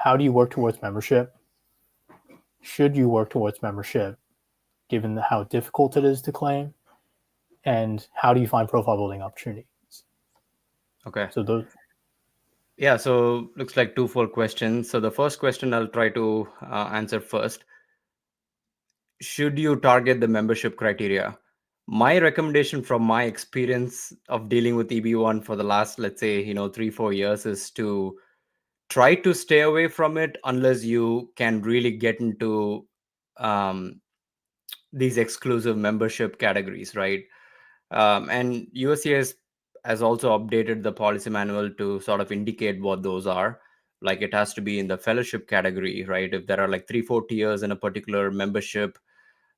how do you work towards membership? Should you work towards membership, given how difficult it is to claim? And how do you find profile building opportunities? Okay. So those. Yeah, so looks like twofold questions. So the first question I'll try to answer first. Should you target the membership criteria? My recommendation from my experience of dealing with EB1 for the last, let's say, 3-4 years is to try to stay away from it unless you can really get into um, these exclusive membership categories, right? And USCIS has also updated the policy manual to sort of indicate what those are. Like it has to be in the fellowship category, right? If there are like 3-4 tiers in a particular membership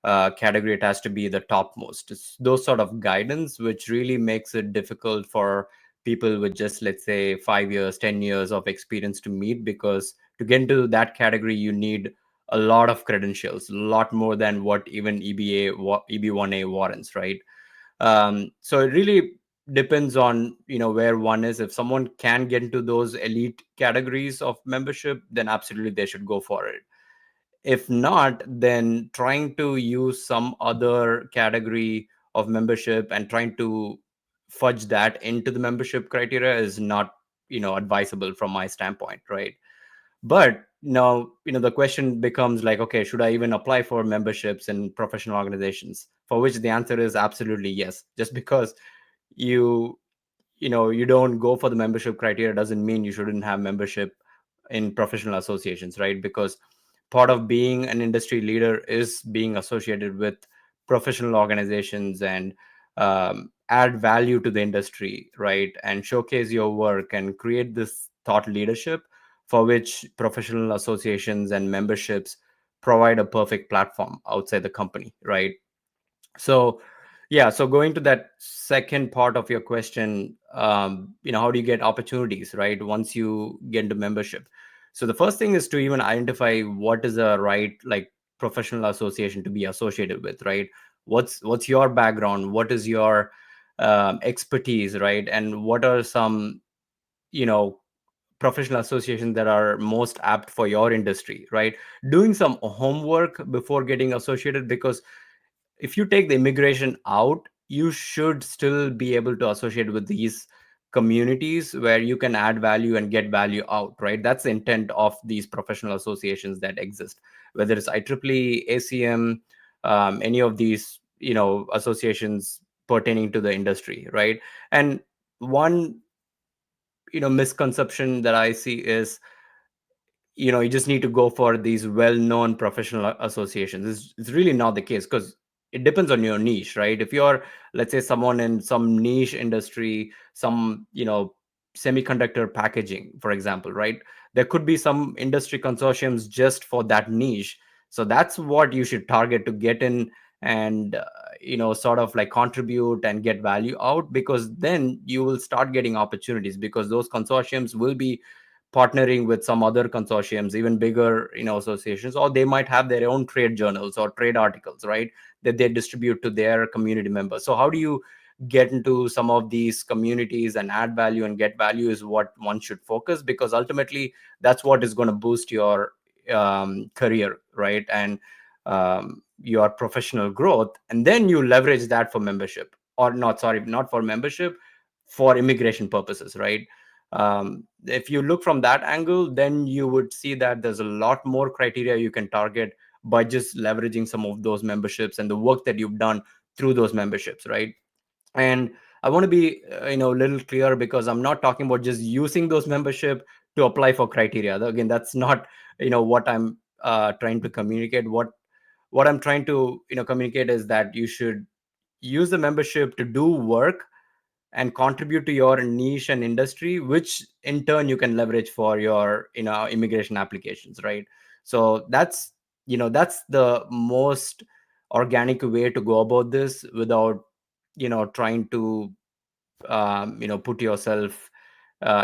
category, it has to be the topmost. It's those sort of guidance which really makes it difficult for people with just, let's say, 5 years, 10 years of experience to meet, because to get into that category you need a lot of credentials, a lot more than what even EB-1A warrants, right? So it really depends on where one is. If someone can get into those elite categories of membership, then absolutely they should go for it. If not, then trying to use some other category of membership and trying to fudge that into the membership criteria is not advisable from my standpoint, right? But now the question becomes like, okay, should I even apply for memberships in professional organizations? For which the answer is absolutely yes. Just because you you don't go for the membership criteria doesn't mean you shouldn't have membership in professional associations, right? Because part of being an industry leader is being associated with professional organizations and add value to the industry, right? And showcase your work and create this thought leadership, for which professional associations and memberships provide a perfect platform outside the company, right? So yeah, so going to that second part of your question, how do you get opportunities, right, once you get into membership? So the first thing is to even identify what is the right, like, professional association to be associated with, right? What's your background, what is your expertise, right? And what are some you know professional associations that are most apt for your industry, right? Doing some homework before getting associated, because if you take the immigration out, you should still be able to associate with these communities where you can add value and get value out, right? That's the intent of these professional associations that exist, whether it's IEEE, ACM, any of these, associations pertaining to the industry, right? And one, misconception that I see is, you just need to go for these well-known professional associations. It's really not the case, because it depends on your niche, right? If you're, let's say, someone in some niche industry, some semiconductor packaging, for example, right? There could be some industry consortiums just for that niche. So that's what you should target to get in, and sort of like contribute and get value out, because then you will start getting opportunities, because those consortiums will be partnering with some other consortiums, even bigger associations, or they might have their own trade journals or trade articles, right, that they distribute to their community members. So how do you get into some of these communities and add value and get value is what one should focus, because ultimately that's what is going to boost your career, right? And your professional growth, and then you leverage that for membership, or not, sorry, not for membership, for immigration purposes, right? If you look from that angle, then you would see that there's a lot more criteria you can target by just leveraging some of those memberships and the work that you've done through those memberships, right? And I want to be a little clear, because I'm not talking about just using those membership to apply for criteria. Again, that's not what I'm trying to communicate. What I'm trying to communicate is that you should use the membership to do work and contribute to your niche and industry, which in turn you can leverage for your immigration applications, right? So that's the most organic way to go about this, without trying to put yourself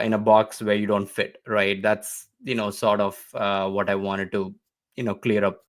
in a box where you don't fit, right? That's sort of what I wanted to clear up